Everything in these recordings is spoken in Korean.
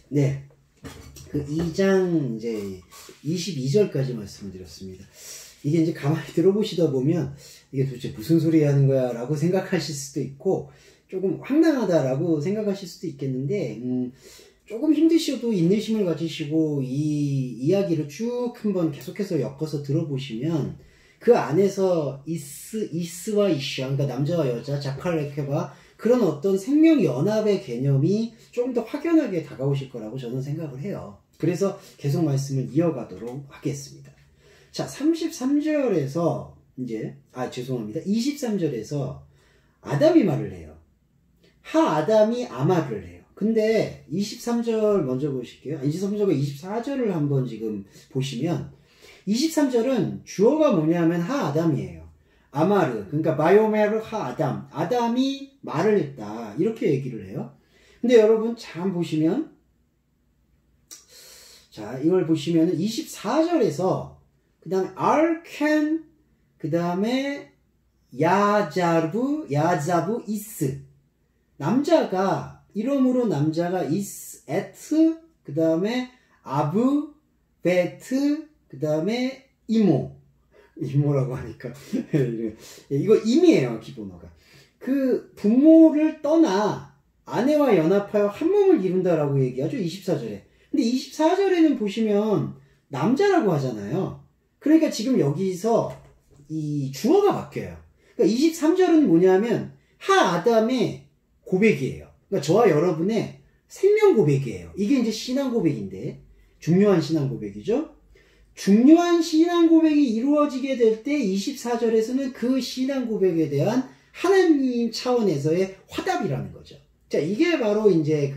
네. 그 2장 이제 22절까지 말씀드렸습니다. 이게 이제 가만히 들어보시다 보면 이게 도대체 무슨 소리 하는 거야 라고 생각하실 수도 있고 조금 황당하다라고 생각하실 수도 있겠는데 조금 힘드셔도 인내심을 가지시고 이 이야기를 쭉 한번 계속해서 엮어서 들어보시면 그 안에서 이스와 이샤, 그러니까 남자와 여자, 자칼레케바 그런 어떤 생명연합의 개념이 조금 더 확연하게 다가오실 거라고 저는 생각을 해요. 그래서 계속 말씀을 이어가도록 하겠습니다. 자, 33절에서 죄송합니다. 23절에서 아담이 말을 해요. 아담이 아말을 해요. 근데 23절 먼저 보실게요. 23절과 24절을 한번 지금 보시면 23절은 주어가 뭐냐면 아담이에요. 아마르, 그러니까 바이오메르 아담, 아담이 말을 했다 이렇게 얘기를 해요. 근데 여러분 잘 보시면 자 이걸 보시면은 24절에서 그 다음에 알켄 그 다음에 야자부 이스 남자가 이름으로 남자가 이스 에트 그 다음에 아부 베트 그 다음에 이모라고 하니까 이거 임이에요. 기본어가 그 부모를 떠나 아내와 연합하여 한 몸을 이룬다라고 얘기하죠. 24절에. 근데 24절에는 보시면 남자라고 하잖아요. 그러니까 지금 여기서 이 주어가 바뀌어요. 그러니까 23절은 뭐냐면 아담의 고백이에요. 그러니까 저와 여러분의 생명 고백이에요. 이게 이제 신앙 고백인데 중요한 신앙 고백이죠. 중요한 신앙 고백이 이루어지게 될 때 24절에서는 그 신앙 고백에 대한 하나님 차원에서의 화답이라는 거죠. 자, 이게 바로 이제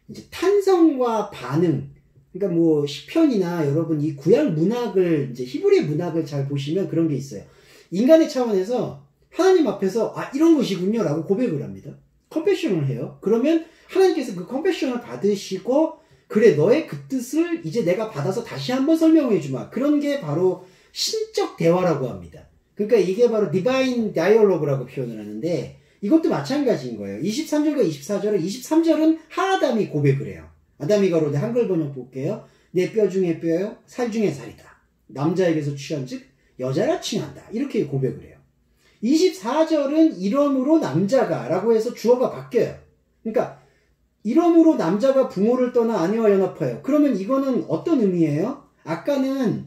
이제 탄성과 반응. 그러니까 뭐 시편이나 여러분 이 구약 문학을 이제 히브리 문학을 잘 보시면 그런 게 있어요. 인간의 차원에서 하나님 앞에서 이런 것이군요 라고 고백을 합니다. 컨페션을 해요. 그러면 하나님께서 그 컨페션을 받으시고 그래 너의 그 뜻을 이제 내가 받아서 다시 한번 설명해 주마. 그런 게 바로 신적 대화라고 합니다. 그러니까 이게 바로 디바인 다이얼로그라고 표현을 하는데 이것도 마찬가지인 거예요. 23절과 24절은 23절은 아담이 고백을 해요. 아담이 가로되 한글 번역 볼게요. 내 뼈 중에 뼈요 살 중에 살이다. 남자에게서 취한 즉 여자라 칭한다. 이렇게 고백을 해요. 24절은 이러므로 남자가 라고 해서 주어가 바뀌어요. 그러니까 이러므로 남자가 부모를 떠나 아내와 연합하여. 그러면 이거는 어떤 의미예요? 아까는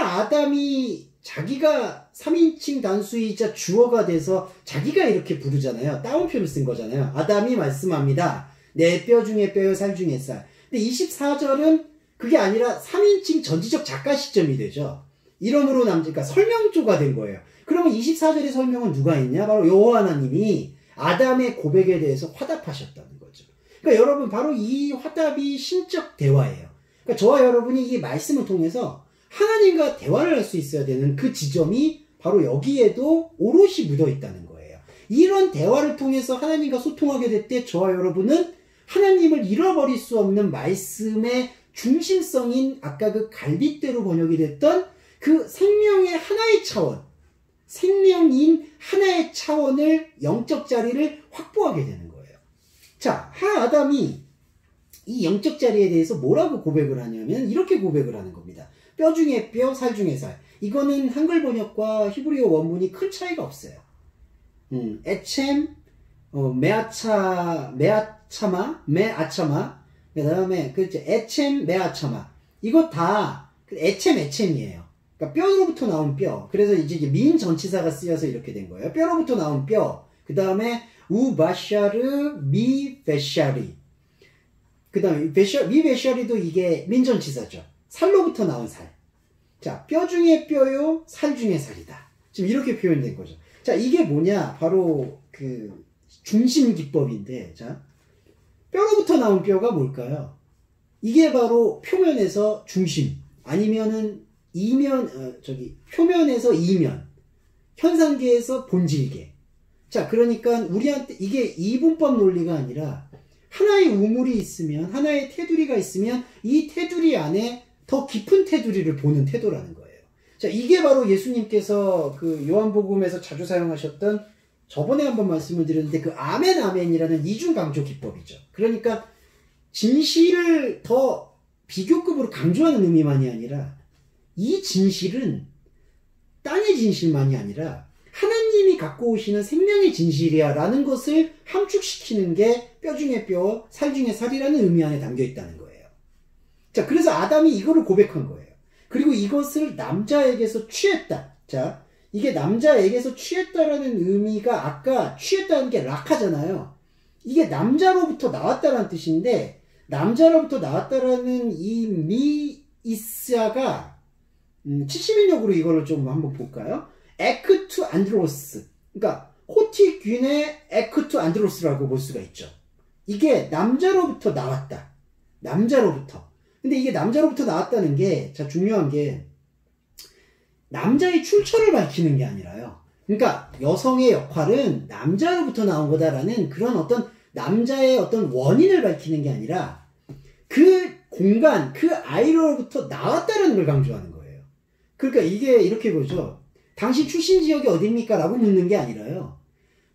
아담이 자기가 3인칭 단수이자 주어가 돼서 자기가 이렇게 부르잖아요. 따옴표를 쓴 거잖아요. 아담이 말씀합니다. 내 뼈 중에 뼈요 살 중에 살. 근데 24절은 그게 아니라 3인칭 전지적 작가 시점이 되죠. 이러므로 그러니까 설명조가 된 거예요. 그러면 24절의 설명은 누가 했냐? 바로 여호와 하나님이 아담의 고백에 대해서 화답하셨다는 거죠. 그러니까 여러분 바로 이 화답이 신적 대화예요. 그러니까 저와 여러분이 이 말씀을 통해서 하나님과 대화를 할 수 있어야 되는 그 지점이 바로 여기에도 오롯이 묻어 있다는 거예요. 이런 대화를 통해서 하나님과 소통하게 될 때 저와 여러분은 하나님을 잃어버릴 수 없는 말씀의 중심성인 아까 그 갈빗대로 번역이 됐던 그 생명의 하나의 차원, 생명인 하나의 차원을 영적 자리를 확보하게 되는 거예요. 자, 아담이 이 영적 자리에 대해서 뭐라고 고백을 하냐면 이렇게 고백을 하는 겁니다. 뼈 중에 뼈, 살 중에 살. 이거는 한글 번역과 히브리어 원문이 큰 차이가 없어요. 에쳔, 메아차마, 그 다음에, 에쳔, 메아차마. 이거 다, 에쳔이에요. 그러니까 뼈로부터 나온 뼈. 그래서 이제 미인 전치사가 쓰여서 이렇게 된 거예요. 뼈로부터 나온 뼈. 그 다음에, 우바샤르, 미베샤리. 그 다음에, 미베샤리도 이게 민전치사죠. 살로부터 나온 살. 자, 뼈 중에 뼈요, 살 중에 살이다. 지금 이렇게 표현된 거죠. 자, 이게 뭐냐? 바로 그 중심 기법인데, 자, 뼈로부터 나온 뼈가 뭘까요? 이게 바로 표면에서 중심, 아니면은 표면에서 이면, 현상계에서 본질계. 자, 그러니까 우리한테 이게 이분법 논리가 아니라 하나의 우물이 있으면, 하나의 테두리가 있으면 이 테두리 안에 더 깊은 테두리를 보는 태도라는 거예요. 자, 이게 바로 예수님께서 그 요한복음에서 자주 사용하셨던 저번에 한번 말씀을 드렸는데 그 아멘 아멘이라는 이중 강조 기법이죠. 그러니까 진실을 더 비교급으로 강조하는 의미만이 아니라 이 진실은 땅의 진실만이 아니라 하나님이 갖고 오시는 생명의 진실이야 라는 것을 함축시키는 게 뼈 중에 뼈, 살 중에 살이라는 의미 안에 담겨 있다는 거예요. 자, 그래서 아담이 이거를 고백한 거예요. 그리고 이것을 남자에게서 취했다. 자, 이게 남자에게서 취했다라는 의미가 아까 취했다는 게 락하잖아요. 이게 남자로부터 나왔다라는 뜻인데 남자로부터 나왔다라는 이 미이스아가 71역으로 이거를 좀 한번 볼까요? 에크투 안드로스. 그러니까 호티균의 에크투 안드로스라고 볼 수가 있죠. 이게 남자로부터 나왔다. 남자로부터. 근데 이게 남자로부터 나왔다는 게, 자, 중요한 게, 남자의 출처를 밝히는 게 아니라요. 그러니까 여성의 역할은 남자로부터 나온 거다라는 그런 어떤 남자의 어떤 원인을 밝히는 게 아니라 그 공간, 그 아이로부터 나왔다는 걸 강조하는 거예요. 그러니까 이게 이렇게 보죠. 당신 출신 지역이 어딥니까? 라고 묻는 게 아니라요.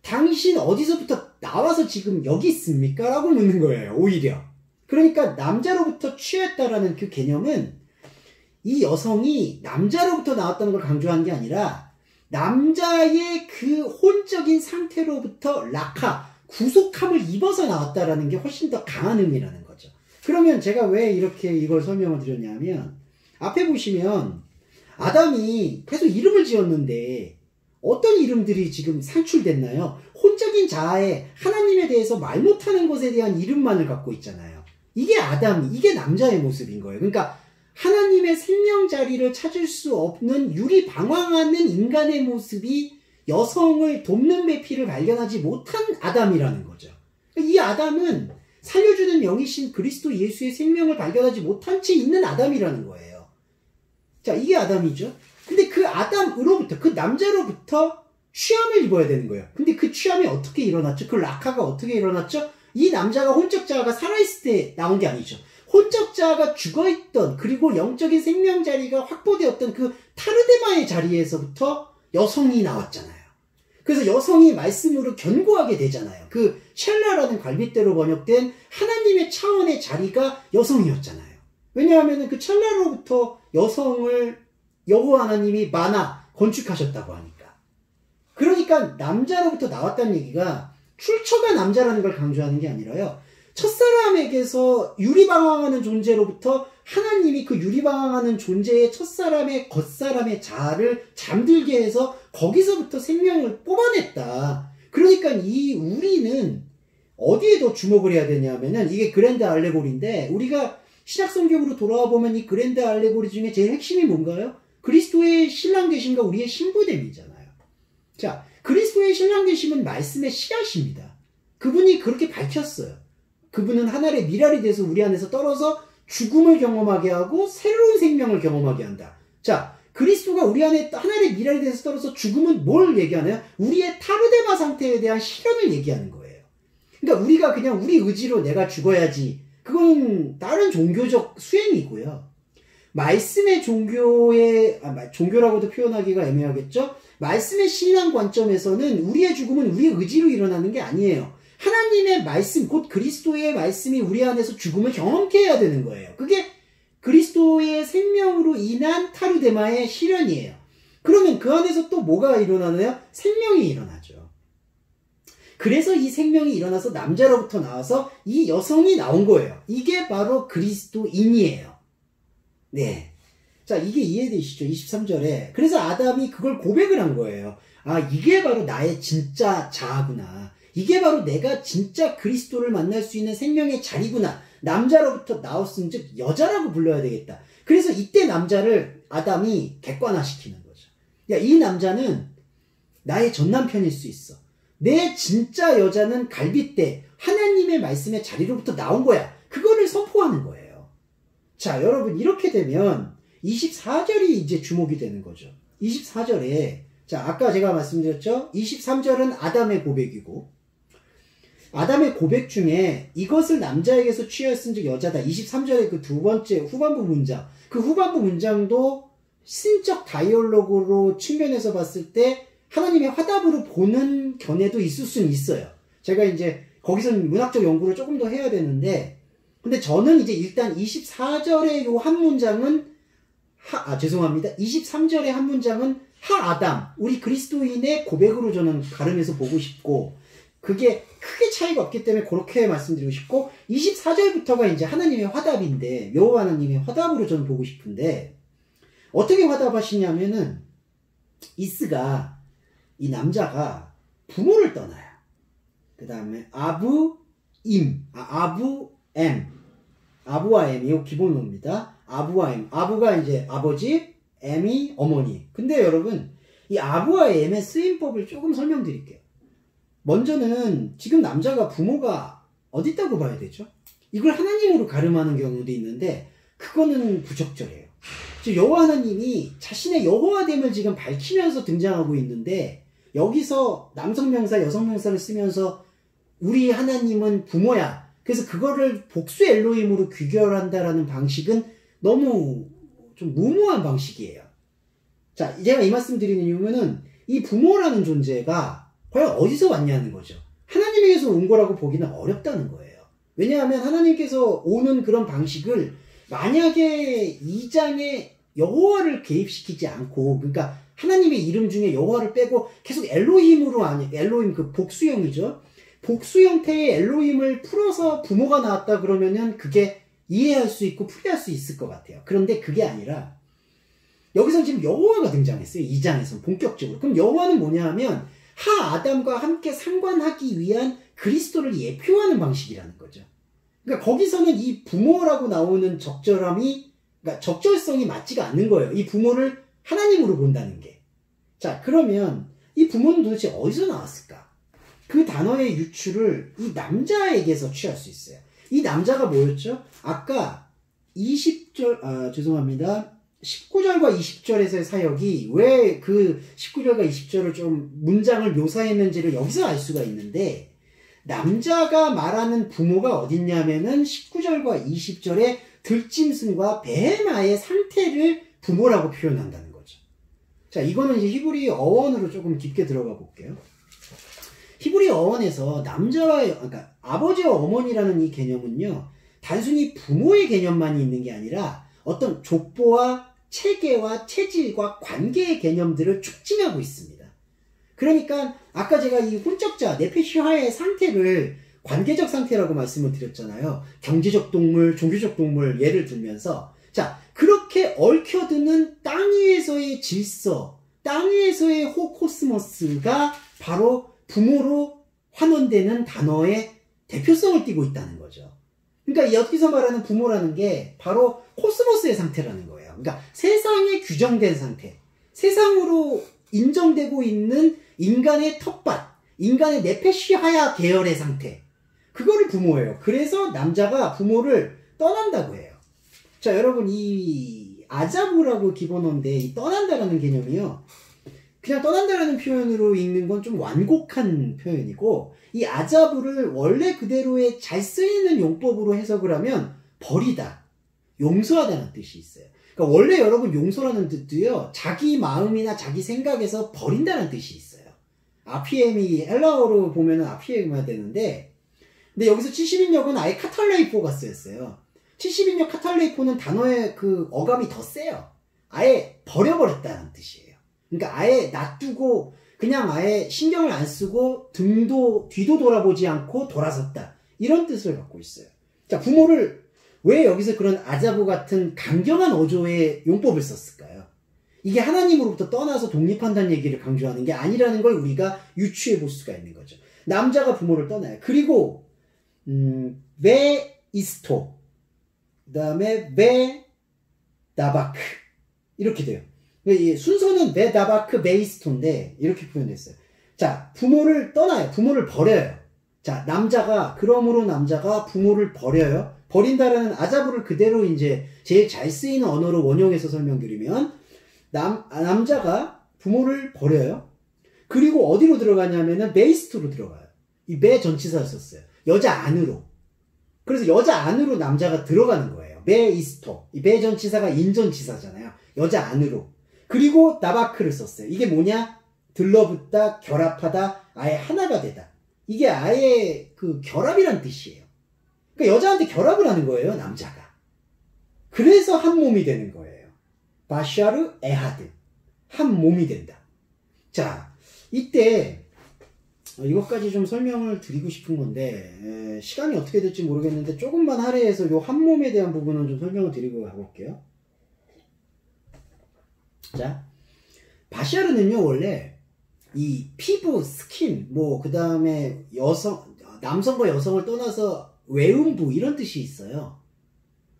당신 어디서부터 나와서 지금 여기 있습니까? 라고 묻는 거예요. 오히려. 그러니까 남자로부터 취했다라는 그 개념은 이 여성이 남자로부터 나왔다는 걸 강조한 게 아니라 남자의 그 혼적인 상태로부터 락하, 구속함을 입어서 나왔다라는 게 훨씬 더 강한 의미라는 거죠. 그러면 제가 왜 이렇게 이걸 설명을 드렸냐면 앞에 보시면 아담이 계속 이름을 지었는데 어떤 이름들이 지금 산출됐나요? 혼적인 자아에 하나님에 대해서 말 못하는 것에 대한 이름만을 갖고 있잖아요. 이게 아담이, 이게 남자의 모습인 거예요. 그러니까 하나님의 생명 자리를 찾을 수 없는 유리방황하는 인간의 모습이 여성을 돕는 배필을 발견하지 못한 아담이라는 거죠. 이 아담은 살려주는 영이신 그리스도 예수의 생명을 발견하지 못한 채 있는 아담이라는 거예요. 자, 이게 아담이죠. 근데 그 아담으로부터, 그 남자로부터 취함을 입어야 되는 거예요. 근데 그 취함이 어떻게 일어났죠? 그 락하가 어떻게 일어났죠? 이 남자가 혼적 자아가 살아있을 때 나온 게 아니죠. 혼적 자아가 죽어있던, 그리고 영적인 생명 자리가 확보되었던 그 타르데마의 자리에서부터 여성이 나왔잖아요. 그래서 여성이 말씀으로 견고하게 되잖아요. 그 첼라라는 갈빗대로 번역된 하나님의 차원의 자리가 여성이었잖아요. 왜냐하면 그 첼라로부터 여성을 여호와 하나님이 건축하셨다고 하니까. 그러니까 남자로부터 나왔다는 얘기가 출처가 남자라는 걸 강조하는 게 아니라요. 첫사람에게서 유리방황하는 존재로부터 하나님이 그 유리방황하는 존재의 첫사람의 겉사람의 자아를 잠들게 해서 거기서부터 생명을 뽑아냈다. 그러니까 이 우리는 어디에 더 주목을 해야 되냐면은 이게 그랜드 알레고리인데 우리가 신약 성경으로 돌아와 보면 이 그랜드 알레고리 중에 제일 핵심이 뭔가요? 그리스도의 신랑 되심과 우리의 신부됨이잖아요. 자, 그리스도의 신랑 되심은 말씀의 씨앗입니다. 그분이 그렇게 밝혔어요. 그분은 하늘의 미랄이 돼서 우리 안에서 떨어져 죽음을 경험하게 하고 새로운 생명을 경험하게 한다. 자, 그리스도가 우리 안에 하늘의 미랄이 돼서 떨어져 죽음은 뭘 얘기하나요? 우리의 타르데마 상태에 대한 실현을 얘기하는 거예요. 그러니까 우리가 그냥 우리 의지로 내가 죽어야지. 그건 다른 종교적 수행이고요. 말씀의 종교라고도 표현하기가 애매하겠죠? 말씀의 신앙 관점에서는 우리의 죽음은 우리의 의지로 일어나는 게 아니에요. 하나님의 말씀, 곧 그리스도의 말씀이 우리 안에서 죽음을 경험케 해야 되는 거예요. 그게 그리스도의 생명으로 인한 타르데마의 실현이에요. 그러면 그 안에서 또 뭐가 일어나나요? 생명이 일어나죠. 그래서 이 생명이 일어나서 남자로부터 나와서 이 여성이 나온 거예요. 이게 바로 그리스도인이에요. 네. 자, 이게 이해되시죠? 23절에. 그래서 아담이 그걸 고백을 한 거예요. 아, 이게 바로 나의 진짜 자아구나. 이게 바로 내가 진짜 그리스도를 만날 수 있는 생명의 자리구나. 남자로부터 나왔음, 즉 여자라고 불러야 되겠다. 그래서 이때 남자를 아담이 객관화시키는 거죠. 야, 이 남자는 나의 전남편일 수 있어. 내 진짜 여자는 갈빗대, 하나님의 말씀의 자리로부터 나온 거야. 그거를 선포하는 거예요. 자, 여러분, 이렇게 되면 24절이 이제 주목이 되는 거죠. 24절에, 자, 아까 제가 말씀드렸죠? 23절은 아담의 고백이고, 아담의 고백 중에 이것을 남자에게서 취하였은즉 여자다. 23절의 그 두 번째 후반부 문장. 그 후반부 문장도 신적 다이얼로그로 측면에서 봤을 때 하나님의 화답으로 보는 견해도 있을 수는 있어요. 제가 이제 거기서는 문학적 연구를 조금 더 해야 되는데, 근데 저는 이제 일단 24절의 요 한 문장은 죄송합니다. 23절의 한 문장은 하아담, 우리 그리스도인의 고백으로 저는 가름해서 보고 싶고, 그게 크게 차이가 없기 때문에 그렇게 말씀드리고 싶고, 24절부터가 이제 하나님의 화답인데, 여호와 하나님의 화답으로 저는 보고 싶은데, 어떻게 화답하시냐면은, 이스가, 이 남자가 부모를 떠나요. 그 다음에 아부와 엠, 이거 기본어입니다. 아부와 엠. 아부가 이제 아버지, 엠이 어머니. 근데 여러분, 이 아부와 엠의 쓰임법을 조금 설명드릴게요. 먼저는 지금 남자가 부모가 어디 있다고 봐야 되죠? 이걸 하나님으로 가름하는 경우도 있는데 그거는 부적절해요. 즉 여호와 하나님이 자신의 여호와됨을 지금 밝히면서 등장하고 있는데 여기서 남성명사, 여성명사를 쓰면서 우리 하나님은 부모야. 그래서 그거를 복수 엘로힘으로 귀결한다라는 방식은 너무 좀 무모한 방식이에요. 자, 제가 이 말씀 드리는 이유는 이 부모라는 존재가 과연 어디서 왔냐는 거죠. 하나님에게서 온 거라고 보기는 어렵다는 거예요. 왜냐하면 하나님께서 오는 그런 방식을 만약에 2장에 여호와를 개입시키지 않고, 그러니까 하나님의 이름 중에 여호와를 빼고 계속 엘로힘으로 엘로힘 그 복수형이죠. 복수 형태의 엘로힘을 풀어서 부모가 나왔다 그러면은 그게 이해할 수 있고 풀이할 수 있을 것 같아요. 그런데 그게 아니라 여기서 지금 여호와가 등장했어요. 2장에서는 본격적으로. 그럼 여호와는 뭐냐 하면 하아담과 함께 상관하기 위한 그리스도를 예표하는 방식이라는 거죠. 그러니까 거기서는 이 부모라고 나오는 적절함이, 그러니까 적절성이 맞지가 않는 거예요. 이 부모를 하나님으로 본다는 게. 자, 그러면 이 부모는 도대체 어디서 나왔을까? 그 단어의 유출을 이 남자에게서 취할 수 있어요. 이 남자가 뭐였죠? 아까 19절과 20절에서의 사역이 왜 그 19절과 20절을 좀 문장을 묘사했는지를 여기서 알 수가 있는데, 남자가 말하는 부모가 어딨냐면은 19절과 20절에 들짐승과 베헤마의 상태를 부모라고 표현한다는 거죠. 자, 이거는 이제 히브리 어원으로 조금 깊게 들어가 볼게요. 히브리 어원에서 그러니까 아버지와 어머니라는 이 개념은요, 단순히 부모의 개념만이 있는 게 아니라 어떤 족보와 체계와 체질과 관계의 개념들을 촉진하고 있습니다. 그러니까 아까 제가 이 혼적자, 네페시하의 상태를 관계적 상태라고 말씀을 드렸잖아요. 경제적 동물, 종교적 동물 예를 들면서, 자, 그렇게 얽혀드는 땅 위에서의 질서, 땅 위에서의 호코스모스가 바로 부모로 환원되는 단어의 대표성을 띠고 있다는 거죠. 그러니까 여기서 말하는 부모라는 게 바로 코스모스의 상태라는 거예요. 그러니까 세상에 규정된 상태, 세상으로 인정되고 있는 인간의 텃밭, 인간의 네페시하야 계열의 상태, 그거를 부모예요. 그래서 남자가 부모를 떠난다고 해요. 자, 여러분, 이 아자부라고 기본어인데 이 떠난다라는 개념이요, 그냥 떠난다라는 표현으로 읽는 건 좀 완곡한 표현이고, 이 아자부를 원래 그대로의 잘 쓰이는 용법으로 해석을 하면 버리다, 용서하다는 뜻이 있어요. 그러니까 원래 여러분 용서라는 뜻도요, 자기 마음이나 자기 생각에서 버린다는 뜻이 있어요. 아피엠이 헬라어로 보면은 아피엠이 되는데, 근데 여기서 70인역은 아예 카탈레이포가 쓰였어요. 70인역 카탈레이포는 단어의 그 어감이 더 세요. 아예 버려버렸다는 뜻이에요. 그러니까 아예 놔두고 그냥 아예 신경을 안 쓰고 뒤도 돌아보지 않고 돌아섰다, 이런 뜻을 갖고 있어요. 자, 부모를 왜 여기서 그런 아자부 같은 강경한 어조의 용법을 썼을까요? 이게 하나님으로부터 떠나서 독립한다는 얘기를 강조하는 게 아니라는 걸 우리가 유추해 볼 수가 있는 거죠. 남자가 부모를 떠나요. 그리고 베 이스토, 그 다음에 베 나바크, 이렇게 돼요. 순서는 베 나바크 베이스토인데 이렇게 표현됐어요. 자, 부모를 떠나요. 부모를 버려요. 자, 그러므로 남자가 부모를 버려요. 버린다라는 아자부를 그대로 이제 제일 잘 쓰이는 언어로 원형해서 설명드리면, 남자가 부모를 버려요. 그리고 어디로 들어가냐면은 베이스토로 들어가요. 이 베 전치사를 썼어요. 여자 안으로. 그래서 여자 안으로 남자가 들어가는 거예요. 베이스토. 이 베 전치사가 인전치사잖아요. 여자 안으로. 그리고 나바크를 썼어요. 이게 뭐냐? 들러붙다, 결합하다, 아예 하나가 되다. 이게 아예 그 결합이란 뜻이에요. 그러니까 여자한테 결합을 하는 거예요, 남자가. 그래서 한 몸이 되는 거예요. 바샤르 에하드. 한 몸이 된다. 자, 이때 이것까지 좀 설명을 드리고 싶은 건데 시간이 어떻게 될지 모르겠는데 조금만 할애해서 요 한 몸에 대한 부분은 좀 설명을 드리고 가볼게요. 자, 바샤르는요 원래 이 피부, 스킨, 뭐 그 다음에 남성과 여성을 떠나서 외음부 이런 뜻이 있어요.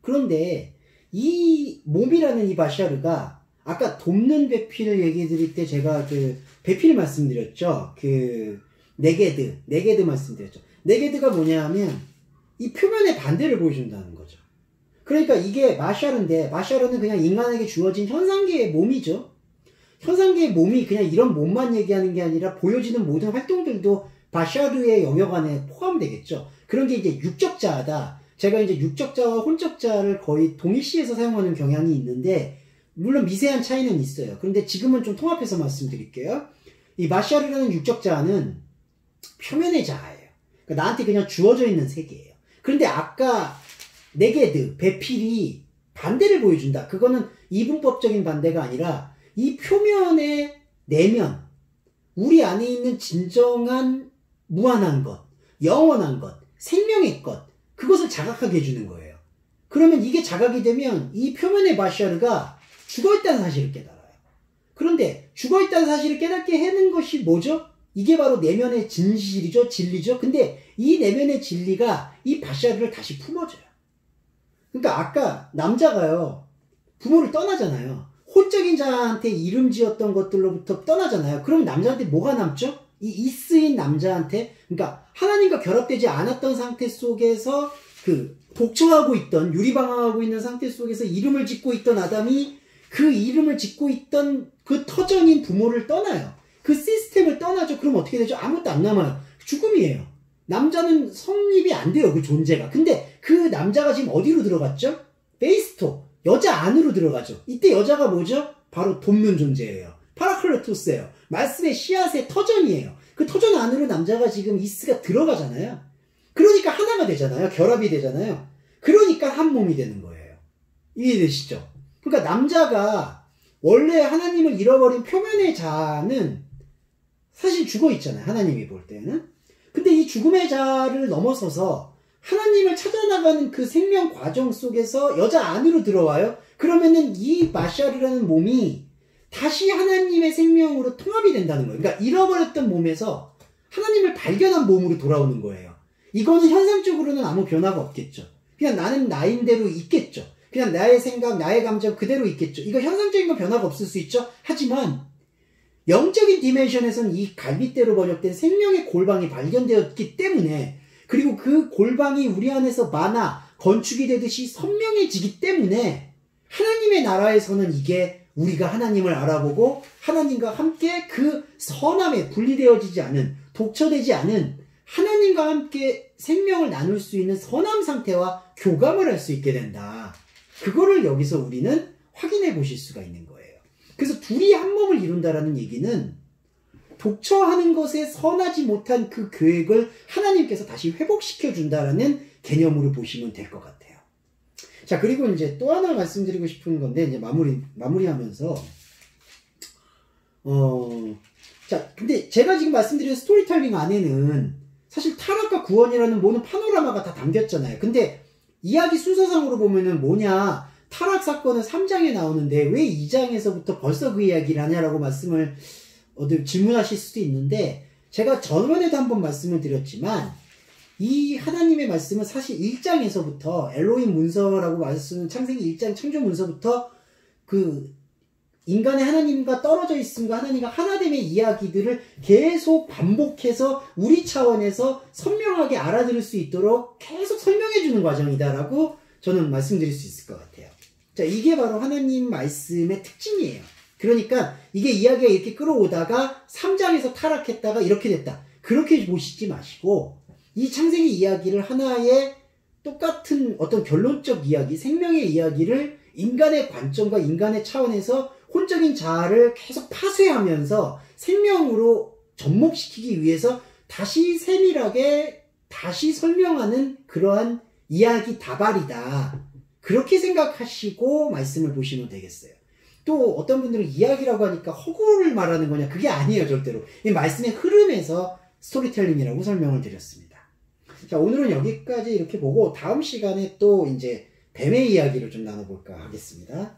그런데 이 몸이라는 이 바샤르가 아까 돕는 배필 얘기 드릴 때 제가 그 배필 말씀드렸죠. 그 네게드 말씀드렸죠. 네게드가 뭐냐면 이 표면의 반대를 보여준다는 거죠. 그러니까 이게 마샤르인데 마샤르는 그냥 인간에게 주어진 현상계의 몸이죠. 현상계의 몸이 그냥 이런 몸만 얘기하는 게 아니라 보여지는 모든 활동들도 바샤르의 영역 안에 포함되겠죠. 그런 게 이제 육적자다. 제가 이제 육적자와 혼적자를 거의 동일시해서 사용하는 경향이 있는데 물론 미세한 차이는 있어요. 그런데 지금은 좀 통합해서 말씀드릴게요. 이 마샤르라는 육적자는 표면의 자아예요. 그러니까 나한테 그냥 주어져 있는 세계예요. 그런데 아까 네게드, 배필이 반대를 보여준다. 그거는 이분법적인 반대가 아니라 이 표면의 내면, 우리 안에 있는 진정한 무한한 것, 영원한 것, 생명의 것, 그것을 자각하게 해주는 거예요. 그러면 이게 자각이 되면 이 표면의 바샤르가 죽어있다는 사실을 깨달아요. 그런데 죽어있다는 사실을 깨닫게 하는 것이 뭐죠? 이게 바로 내면의 진실이죠. 진리죠. 근데 이 내면의 진리가 이 바샤르를 다시 품어줘요. 그러니까 아까 남자가요. 부모를 떠나잖아요. 혼적인 자한테 이름 지었던 것들로부터 떠나잖아요. 그럼 남자한테 뭐가 남죠? 이 이스인 남자한테, 그러니까 하나님과 결합되지 않았던 상태 속에서 그 독처하고 있던, 유리방황하고 있는 상태 속에서 이름을 짓고 있던 아담이 그 이름을 짓고 있던 그 터전인 부모를 떠나요. 그 시스템을 떠나죠. 그럼 어떻게 되죠? 아무것도 안 남아요. 죽음이에요. 남자는 성립이 안 돼요. 그 존재가. 근데 그 남자가 지금 어디로 들어갔죠? 베이스토. 여자 안으로 들어가죠. 이때 여자가 뭐죠? 바로 돕는 존재예요. 파라클레토스예요. 말씀의 씨앗의 터전이에요. 그 터전 안으로 남자가 지금 이스가 들어가잖아요. 그러니까 하나가 되잖아요. 결합이 되잖아요. 그러니까 한 몸이 되는 거예요. 이해되시죠? 그러니까 남자가 원래 하나님을 잃어버린 표면의 자는 사실 죽어 있잖아요. 하나님이 볼 때는. 근데 이 죽음의 자를 넘어서서 하나님을 찾아나가는 그 생명 과정 속에서 여자 안으로 들어와요. 그러면은 이 마샬이라는 몸이 다시 하나님의 생명으로 통합이 된다는 거예요. 그러니까 잃어버렸던 몸에서 하나님을 발견한 몸으로 돌아오는 거예요. 이거는 현상적으로는 아무 변화가 없겠죠. 그냥 나는 나인 대로 있겠죠. 그냥 나의 생각, 나의 감정 그대로 있겠죠. 이거 현상적인 건 변화가 없을 수 있죠. 하지만 영적인 디멘션에서는 이 갈빗대로 번역된 생명의 골방이 발견되었기 때문에, 그리고 그 골방이 우리 안에서 만화, 건축이 되듯이 선명해지기 때문에 하나님의 나라에서는 이게 우리가 하나님을 알아보고 하나님과 함께 그 선함에 분리되어지지 않은, 독처되지 않은 하나님과 함께 생명을 나눌 수 있는 선함 상태와 교감을 할 수 있게 된다. 그거를 여기서 우리는 확인해 보실 수가 있는 거예요. 그래서 둘이 한 몸을 이룬다라는 얘기는 독처하는 것에 선하지 못한 그 계획을 하나님께서 다시 회복시켜 준다라는 개념으로 보시면 될 것 같아요. 자, 그리고 이제 또 하나 말씀드리고 싶은 건데, 이제 마무리하면서, 자, 근데 제가 지금 말씀드린 스토리텔링 안에는 사실 타락과 구원이라는 모든 파노라마가 다 담겼잖아요. 근데 이야기 순서상으로 보면은 뭐냐, 타락 사건은 3장에 나오는데 왜 2장에서부터 벌써 그 이야기를 하냐라고 말씀을 질문하실 수도 있는데, 제가 전번에도 한번 말씀을 드렸지만 이 하나님의 말씀은 사실 1장에서부터 엘로힘 문서라고 말씀은 창세기 1장 창조 문서부터 그 인간의 하나님과 떨어져 있음과 하나님과 하나됨의 이야기들을 계속 반복해서 우리 차원에서 선명하게 알아들을 수 있도록 계속 설명해 주는 과정이다라고 저는 말씀드릴 수 있을 것 같아요. 자, 이게 바로 하나님 말씀의 특징이에요. 그러니까 이게 이야기가 이렇게 끌어오다가 3장에서 타락했다가 이렇게 됐다, 그렇게 보시지 마시고 이 창세기 이야기를 하나의 똑같은 어떤 결론적 이야기, 생명의 이야기를 인간의 관점과 인간의 차원에서 혼적인 자아를 계속 파쇄하면서 생명으로 접목시키기 위해서 다시 세밀하게 다시 설명하는 그러한 이야기 다발이다. 그렇게 생각하시고 말씀을 보시면 되겠어요. 또 어떤 분들은 이야기라고 하니까 허구를 말하는 거냐? 그게 아니에요, 절대로. 이 말씀의 흐름에서 스토리텔링이라고 설명을 드렸습니다. 자, 오늘은 여기까지 이렇게 보고 다음 시간에 또 이제 뱀의 이야기를 좀 나눠볼까 하겠습니다.